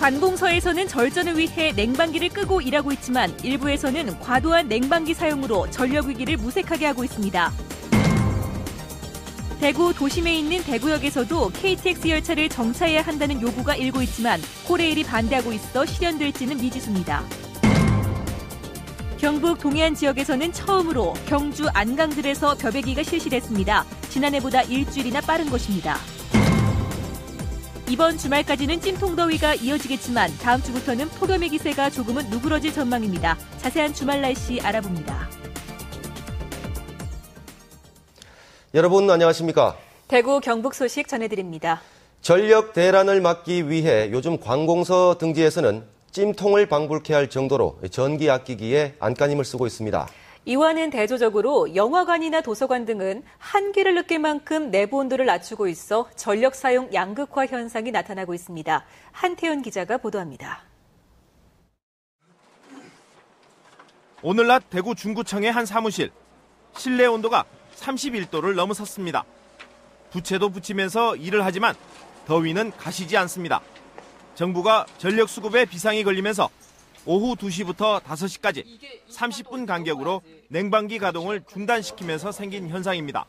관공서에서는 절전을 위해 냉방기를 끄고 일하고 있지만 일부에서는 과도한 냉방기 사용으로 전력 위기를 무색하게 하고 있습니다. 대구 도심에 있는 대구역에서도 KTX 열차를 정차해야 한다는 요구가 일고 있지만 코레일이 반대하고 있어 실현될지는 미지수입니다. 경북 동해안 지역에서는 처음으로 경주 안강들에서 벼베기가 실시됐습니다. 지난해보다 일주일이나 빠른 것입니다. 이번 주말까지는 찜통더위가 이어지겠지만 다음 주부터는 폭염의 기세가 조금은 누그러질 전망입니다. 자세한 주말 날씨 알아봅니다. 여러분 안녕하십니까? 대구 경북 소식 전해드립니다. 전력 대란을 막기 위해 요즘 관공서 등지에서는 찜통을 방불케 할 정도로 전기 아끼기에 안간힘을 쓰고 있습니다. 이와는 대조적으로 영화관이나 도서관 등은 한기를 느낄 만큼 내부 온도를 낮추고 있어 전력 사용 양극화 현상이 나타나고 있습니다. 한태현 기자가 보도합니다. 오늘 낮 대구 중구청의 한 사무실. 실내 온도가 31도를 넘어섰습니다. 부채도 붙이면서 일을 하지만 더위는 가시지 않습니다. 정부가 전력 수급에 비상이 걸리면서 오후 2시부터 5시까지 30분 간격으로 냉방기 가동을 중단시키면서 생긴 현상입니다.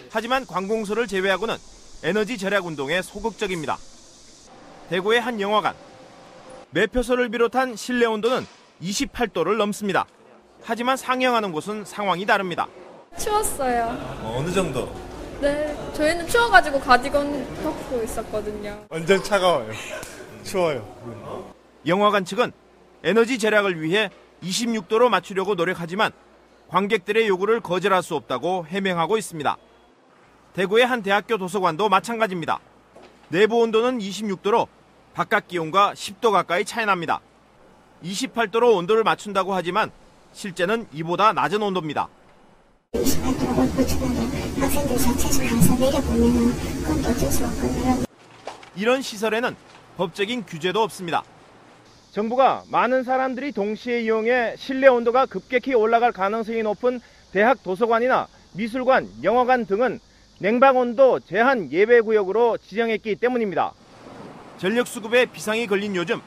하지만 관공서를 제외하고는 에너지 절약 운동에 소극적입니다. 대구의 한 영화관. 매표소를 비롯한 실내 온도는 28도를 넘습니다. 하지만 상영하는 곳은 상황이 다릅니다. 추웠어요. 어느 정도? 네, 저희는 추워가지고 가디건 벗고 있었거든요. 완전 차가워요. 추워요. 영화관 측은 에너지 절약을 위해 26도로 맞추려고 노력하지만 관객들의 요구를 거절할 수 없다고 해명하고 있습니다. 대구의 한 대학교 도서관도 마찬가지입니다. 내부 온도는 26도로 바깥 기온과 10도 가까이 차이 납니다. 28도로 온도를 맞춘다고 하지만 실제는 이보다 낮은 온도입니다. 28도를 맞추면 학생들 자체에서 항상 내려보면 그건 어쩔 수 없거든요. 이런 시설에는 법적인 규제도 없습니다. 정부가 많은 사람들이 동시에 이용해 실내 온도가 급격히 올라갈 가능성이 높은 대학 도서관이나 미술관, 영화관 등은 냉방온도 제한 예외구역으로 지정했기 때문입니다. 전력 수급에 비상이 걸린 요즘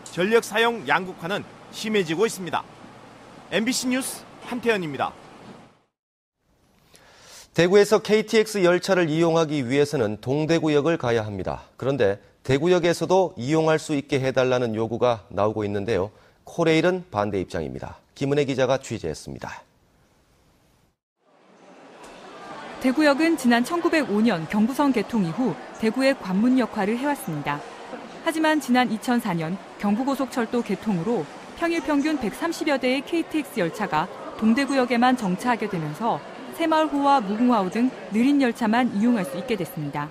전력 사용 양극화는 심해지고 있습니다. MBC 뉴스 한태현입니다. 대구에서 KTX 열차를 이용하기 위해서는 동대구역을 가야 합니다. 그런데 대구역에서도 이용할 수 있게 해달라는 요구가 나오고 있는데요. 코레일은 반대 입장입니다. 김은혜 기자가 취재했습니다. 대구역은 지난 1905년 경부선 개통 이후 대구의 관문 역할을 해왔습니다. 하지만 지난 2004년 경부고속철도 개통으로 평일 평균 130여 대의 KTX 열차가 동대구역에만 정차하게 되면서 새마을호와 무궁화호 등 느린 열차만 이용할 수 있게 됐습니다.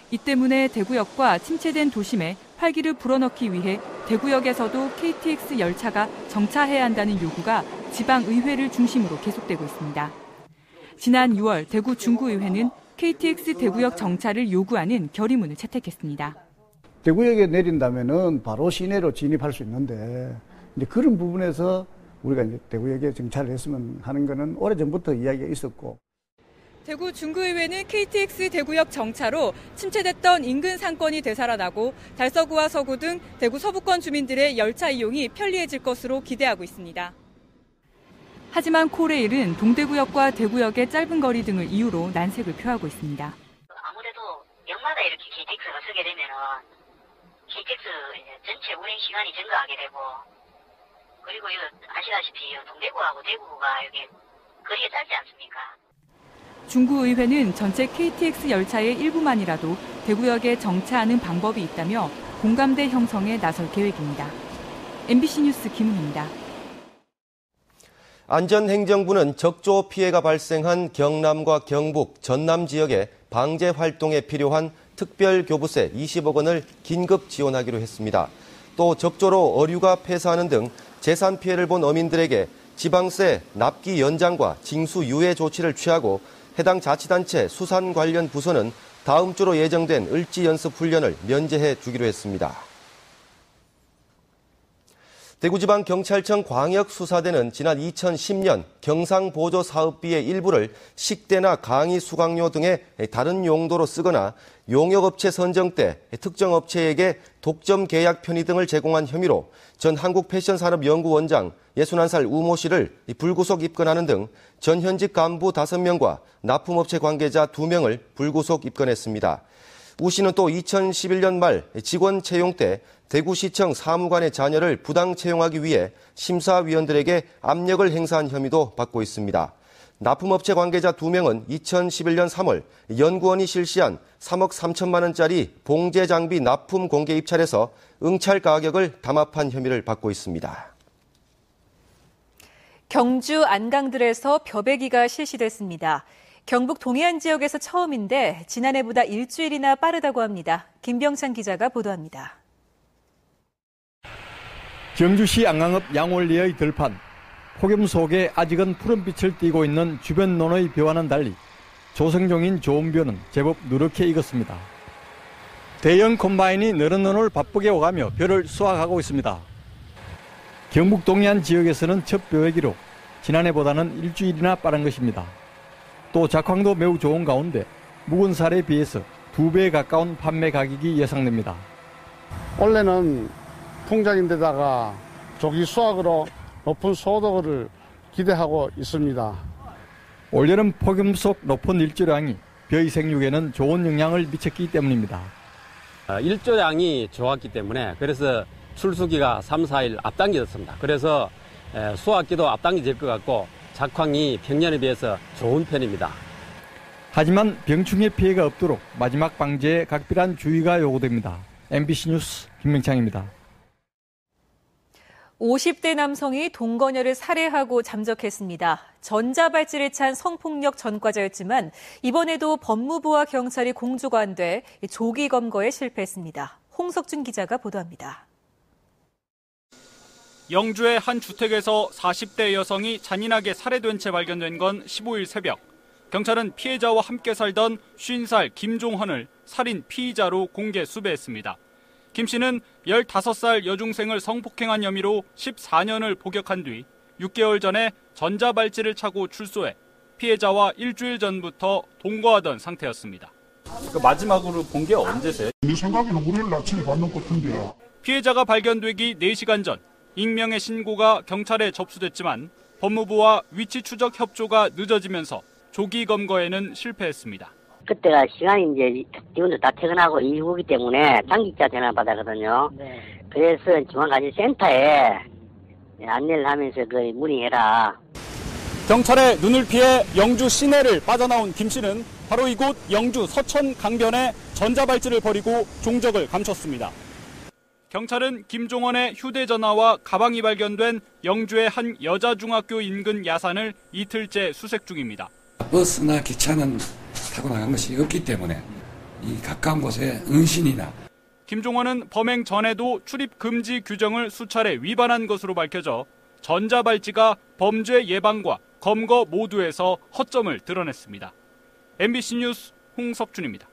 이 때문에 대구역과 침체된 도심에 활기를 불어넣기 위해 대구역에서도 KTX 열차가 정차해야 한다는 요구가 지방의회를 중심으로 계속되고 있습니다. 지난 6월 대구 중구의회는 KTX 대구역 정차를 요구하는 결의문을 채택했습니다. 대구역에 내린다면은 바로 시내로 진입할 수 있는데 이제 그런 부분에서 우리가 이제 대구역에 정차를 했으면 하는 거는 오래전부터 이야기가 있었고. 대구 중구의회는 KTX 대구역 정차로 침체됐던 인근 상권이 되살아나고 달서구와 서구 등 대구 서부권 주민들의 열차 이용이 편리해질 것으로 기대하고 있습니다. 하지만 코레일은 동대구역과 대구역의 짧은 거리 등을 이유로 난색을 표하고 있습니다. 아무래도 역마다 이렇게 KTX가 서게 되면은 KTX 전체 운행 시간이 증가하게 되고 그리고 이거 아시다시피 동대구하고 대구가 여기 거리가 짧지 않습니까? 중구의회는 전체 KTX 열차의 일부만이라도 대구역에 정차하는 방법이 있다며 공감대 형성에 나설 계획입니다. MBC 뉴스 김은희입니다. 안전행정부는 적조 피해가 발생한 경남과 경북, 전남 지역의 방제 활동에 필요한 특별교부세 20억 원을 긴급 지원하기로 했습니다. 또 적조로 어류가 폐사하는 등 재산 피해를 본 어민들에게 지방세 납기 연장과 징수 유예 조치를 취하고 해당 자치단체 수산 관련 부서는 다음 주로 예정된 을지 연습 훈련을 면제해 주기로 했습니다. 대구지방경찰청 광역수사대는 지난 2010년 경상보조사업비의 일부를 식대나 강의 수강료 등의 다른 용도로 쓰거나 용역업체 선정 때 특정 업체에게 독점 계약 편의 등을 제공한 혐의로 전 한국패션산업연구원장 61살 우모 씨를 불구속 입건하는 등 전현직 간부 5명과 납품업체 관계자 2명을 불구속 입건했습니다. 우 씨는 또 2011년 말 직원 채용 때 대구시청 사무관의 자녀를 부당 채용하기 위해 심사위원들에게 압력을 행사한 혐의도 받고 있습니다. 납품업체 관계자 2명은 2011년 3월 연구원이 실시한 3억 3천만 원짜리 봉제 장비 납품 공개 입찰에서 응찰 가격을 담합한 혐의를 받고 있습니다. 경주 안강들에서 벼베기가 실시됐습니다. 경북 동해안 지역에서 처음인데 지난해보다 일주일이나 빠르다고 합니다. 김병찬 기자가 보도합니다. 경주시 안강읍 양올리의 들판. 폭염 속에 아직은 푸른빛을 띠고 있는 주변 논의 벼와는 달리 조성종인 좋은 벼는 제법 누렇게 익었습니다. 대형 콤바인이 너른 논을 바쁘게 오가며 벼를 수확하고 있습니다. 경북 동해안 지역에서는 첫 벼베기로 지난해보다는 일주일이나 빠른 것입니다. 또 작황도 매우 좋은 가운데 묵은 살에 비해서 2배에 가까운 판매 가격이 예상됩니다. 원래는 풍작인데다가 조기 수확으로 높은 소득을 기대하고 있습니다. 올여름 폭염 속 높은 일조량이 벼의 생육에는 좋은 영향을 미쳤기 때문입니다. 일조량이 좋았기 때문에 그래서 출수기가 3, 4일 앞당겨졌습니다. 그래서 수확기도 앞당겨질 것 같고 작황이 평년에 비해서 좋은 편입니다. 하지만 병충해 피해가 없도록 마지막 방제에 각별한 주의가 요구됩니다. MBC 뉴스 김명창입니다. 50대 남성이 동거녀를 살해하고 잠적했습니다. 전자발찌를 찬 성폭력 전과자였지만 이번에도 법무부와 경찰이 공조가 안 돼 조기 검거에 실패했습니다. 홍석준 기자가 보도합니다. 영주의 한 주택에서 40대 여성이 잔인하게 살해된 채 발견된 건 15일 새벽. 경찰은 피해자와 함께 살던 50살 김종헌을 살인 피의자로 공개 수배했습니다. 김 씨는 15살 여중생을 성폭행한 혐의로 14년을 복역한 뒤 6개월 전에 전자발찌를 차고 출소해 피해자와 일주일 전부터 동거하던 상태였습니다. 마지막으로 본 게 언제세요? 내 생각에는 월요일 아침에 받는 것 같은데요. 피해자가 발견되기 4시간 전 익명의 신고가 경찰에 접수됐지만 법무부와 위치 추적 협조가 늦어지면서 조기 검거에는 실패했습니다. 그때가 시간이 이제 직원들 다 퇴근하고 이후기 때문에 당직자 전화 받았거든요. 네. 그래서 중앙가지센터에 안내를 하면서 문의해라. 경찰의 눈을 피해 영주 시내를 빠져나온 김 씨는 바로 이곳 영주 서천 강변에 전자발찌를 버리고 종적을 감췄습니다. 경찰은 김종헌의 휴대전화와 가방이 발견된 영주의 한 여자 중학교 인근 야산을 이틀째 수색 중입니다. 버스나 기차는 타고 나간 것이 없기 때문에 이 가까운 곳에 은신이나. 김종헌은 범행 전에도 출입 금지 규정을 수차례 위반한 것으로 밝혀져 전자발찌가 범죄 예방과 검거 모두에서 허점을 드러냈습니다. MBC 뉴스 홍석준입니다.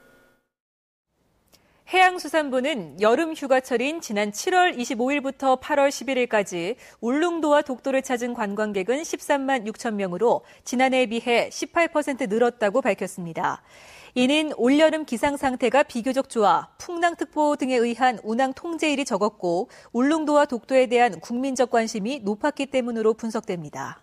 해양수산부는 여름 휴가철인 지난 7월 25일부터 8월 11일까지 울릉도와 독도를 찾은 관광객은 13만 6천 명으로 지난해에 비해 18% 늘었다고 밝혔습니다. 이는 올여름 기상 상태가 비교적 좋아 풍랑특보 등에 의한 운항 통제일이 적었고 울릉도와 독도에 대한 국민적 관심이 높았기 때문으로 분석됩니다.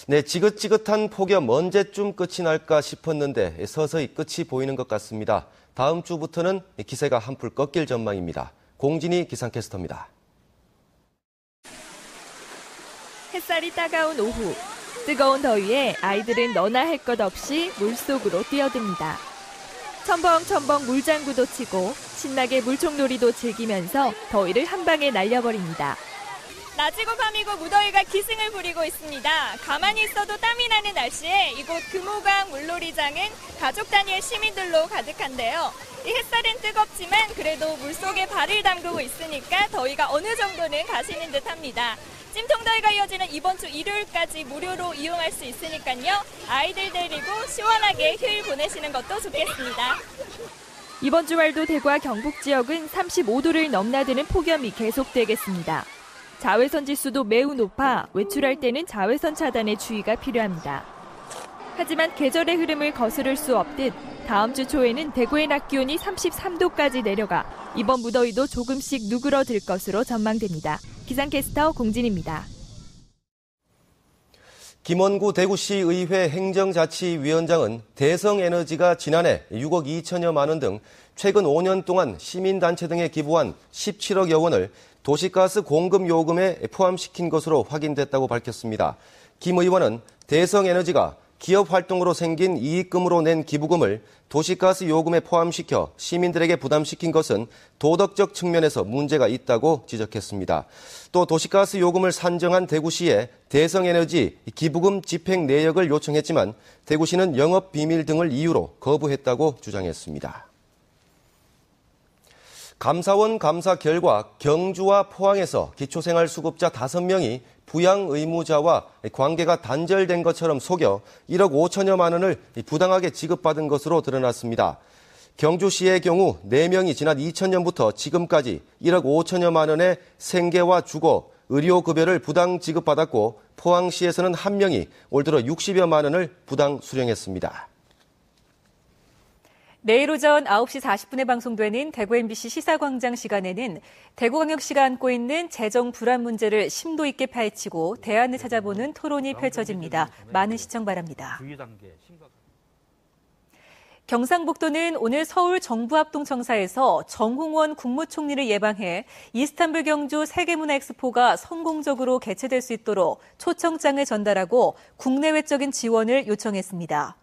네, 지긋지긋한 폭염 언제쯤 끝이 날까 싶었는데 서서히 끝이 보이는 것 같습니다. 다음 주부터는 기세가 한풀 꺾일 전망입니다. 공진희 기상캐스터입니다. 햇살이 따가운 오후, 뜨거운 더위에 아이들은 너나 할 것 없이 물속으로 뛰어듭니다. 첨벙첨벙 물장구도 치고 신나게 물총놀이도 즐기면서 더위를 한 방에 날려버립니다. 낮이고 밤이고 무더위가 기승을 부리고 있습니다. 가만히 있어도 땀이 나는 날씨에 이곳 금호강 물놀이장은 가족 단위의 시민들로 가득한데요. 이 햇살은 뜨겁지만 그래도 물속에 발을 담그고 있으니까 더위가 어느 정도는 가시는 듯합니다. 찜통더위가 이어지는 이번 주 일요일까지 무료로 이용할 수 있으니까요. 아이들 데리고 시원하게 휴일 보내시는 것도 좋겠습니다. 이번 주말도 대구와 경북 지역은 35도를 넘나드는 폭염이 계속되겠습니다. 자외선 지수도 매우 높아 외출할 때는 자외선 차단에 주의가 필요합니다. 하지만 계절의 흐름을 거스를 수 없듯 다음 주 초에는 대구의 낮 기온이 33도까지 내려가 이번 무더위도 조금씩 누그러들 것으로 전망됩니다. 기상캐스터 공진입니다. 김원구 대구시의회 행정자치위원장은 대성에너지가 지난해 6억 2천여만 원 등 최근 5년 동안 시민단체 등에 기부한 17억여 원을 도시가스 공급 요금에 포함시킨 것으로 확인됐다고 밝혔습니다. 김 의원은 대성에너지가 기업 활동으로 생긴 이익금으로 낸 기부금을 도시가스 요금에 포함시켜 시민들에게 부담시킨 것은 도덕적 측면에서 문제가 있다고 지적했습니다. 또 도시가스 요금을 산정한 대구시에 대성에너지 기부금 집행 내역을 요청했지만 대구시는 영업비밀 등을 이유로 거부했다고 주장했습니다. 감사원 감사 결과 경주와 포항에서 기초생활수급자 5명이 부양 의무자와 관계가 단절된 것처럼 속여 1억 5천여만 원을 부당하게 지급받은 것으로 드러났습니다. 경주시의 경우 4명이 지난 2000년부터 지금까지 1억 5천여만 원의 생계와 주거, 의료급여를 부당 지급받았고 포항시에서는 1명이 올 들어 60여만 원을 부당 수령했습니다. 내일 오전 9시 40분에 방송되는 대구 MBC 시사광장 시간에는 대구광역시가 안고 있는 재정 불안 문제를 심도 있게 파헤치고 대안을 찾아보는 토론이 펼쳐집니다. 많은 시청 바랍니다. 경상북도는 오늘 서울 정부합동청사에서 정홍원 국무총리를 예방해 이스탄불 경주 세계문화엑스포가 성공적으로 개최될 수 있도록 초청장을 전달하고 국내외적인 지원을 요청했습니다.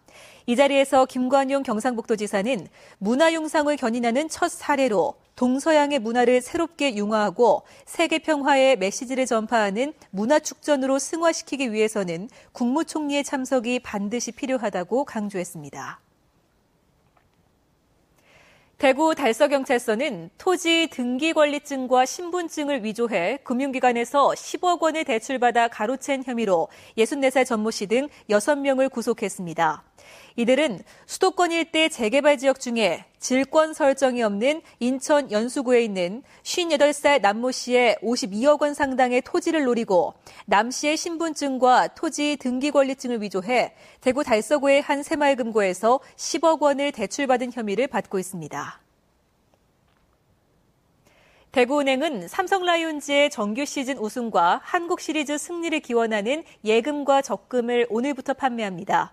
이 자리에서 김관용 경상북도지사는 문화융상을 견인하는 첫 사례로 동서양의 문화를 새롭게 융화하고 세계 평화의 메시지를 전파하는 문화축전으로 승화시키기 위해서는 국무총리의 참석이 반드시 필요하다고 강조했습니다. 대구 달서경찰서는 토지 등기권리증과 신분증을 위조해 금융기관에서 10억 원을 대출받아 가로챈 혐의로 64살 전모 씨 등 6명을 구속했습니다. 이들은 수도권 일대 재개발 지역 중에 질권 설정이 없는 인천 연수구에 있는 58살 남모 씨의 52억 원 상당의 토지를 노리고 남 씨의 신분증과 토지 등기권리증을 위조해 대구 달서구의 한 새마을금고에서 10억 원을 대출받은 혐의를 받고 있습니다. 대구은행은 삼성라이온즈의 정규 시즌 우승과 한국 시리즈 승리를 기원하는 예금과 적금을 오늘부터 판매합니다.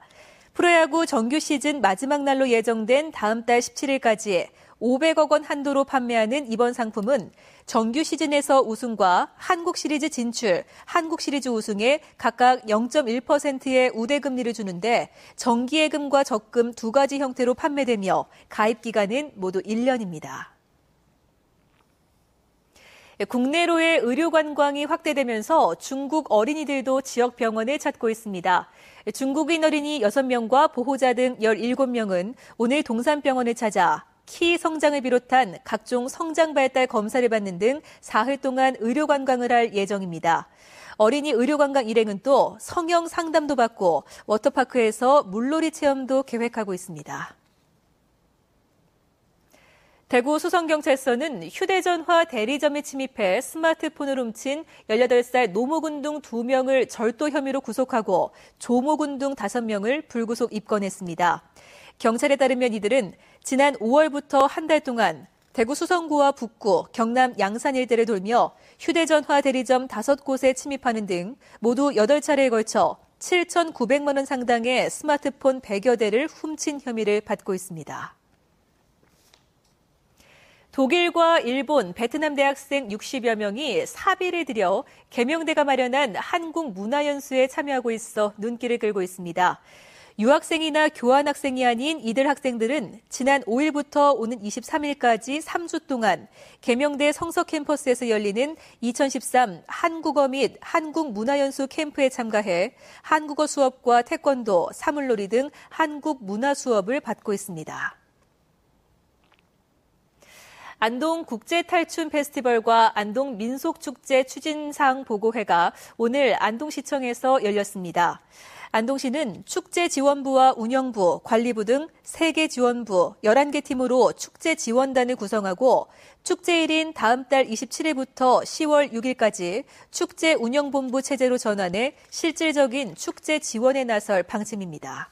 프로야구 정규 시즌 마지막 날로 예정된 다음 달 17일까지 500억 원 한도로 판매하는 이번 상품은 정규 시즌에서 우승과 한국 시리즈 진출, 한국 시리즈 우승에 각각 0.1%의 우대금리를 주는데 정기예금과 적금 두 가지 형태로 판매되며 가입 기간은 모두 1년입니다. 국내로의 의료 관광이 확대되면서 중국 어린이들도 지역 병원을 찾고 있습니다. 중국인 어린이 6명과 보호자 등 17명은 오늘 동산병원을 찾아 키 성장을 비롯한 각종 성장 발달 검사를 받는 등 사흘 동안 의료 관광을 할 예정입니다. 어린이 의료 관광 일행은 또 성형 상담도 받고 워터파크에서 물놀이 체험도 계획하고 있습니다. 대구 수성경찰서는 휴대전화 대리점에 침입해 스마트폰을 훔친 18살 노모군둥 2명을 절도 혐의로 구속하고 조모군둥 5명을 불구속 입건했습니다. 경찰에 따르면 이들은 지난 5월부터 한 달 동안 대구 수성구와 북구, 경남 양산 일대를 돌며 휴대전화 대리점 5곳에 침입하는 등 모두 8차례에 걸쳐 7,900만 원 상당의 스마트폰 100여 대를 훔친 혐의를 받고 있습니다. 독일과 일본, 베트남 대학생 60여 명이 사비를 들여 계명대가 마련한 한국 문화연수에 참여하고 있어 눈길을 끌고 있습니다. 유학생이나 교환학생이 아닌 이들 학생들은 지난 5일부터 오는 23일까지 3주 동안 계명대 성서 캠퍼스에서 열리는 2013 한국어 및 한국문화연수 캠프에 참가해 한국어 수업과 태권도, 사물놀이 등 한국 문화 수업을 받고 있습니다. 안동 국제탈춤 페스티벌과 안동 민속축제 추진사항 보고회가 오늘 안동시청에서 열렸습니다. 안동시는 축제지원부와 운영부, 관리부 등 3개 지원부, 11개 팀으로 축제지원단을 구성하고 축제일인 다음 달 27일부터 10월 6일까지 축제운영본부 체제로 전환해 실질적인 축제 지원에 나설 방침입니다.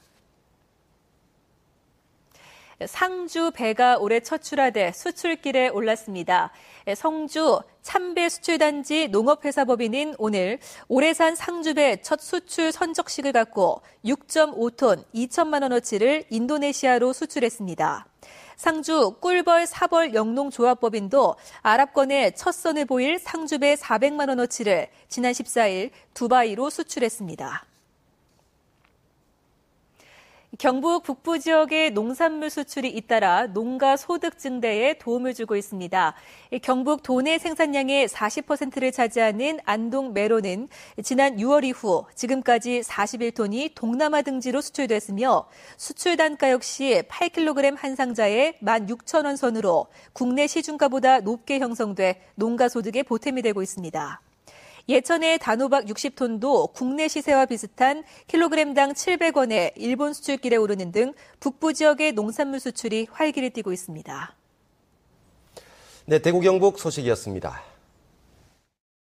상주 배가 올해 첫 출하돼 수출길에 올랐습니다. 성주 참배 수출단지 농업회사법인은 오늘 올해산 상주배 첫 수출 선적식을 갖고 6.5톤 2천만 원어치를 인도네시아로 수출했습니다. 상주 꿀벌 사벌 영농조합법인도 아랍권에 첫 선을 보일 상주배 400만 원어치를 지난 14일 두바이로 수출했습니다. 경북 북부 지역의 농산물 수출이 잇따라 농가 소득 증대에 도움을 주고 있습니다. 경북 도내 생산량의 40%를 차지하는 안동 메론은 지난 6월 이후 지금까지 41톤이 동남아 등지로 수출됐으며 수출 단가 역시 8kg 한 상자에 16,000원 선으로 국내 시중가보다 높게 형성돼 농가 소득에 보탬이 되고 있습니다. 예천의 단호박 60톤도 국내 시세와 비슷한 킬로그램당 700원에 일본 수출길에 오르는 등 북부 지역의 농산물 수출이 활기를 띠고 있습니다. 네, 대구 경북 소식이었습니다.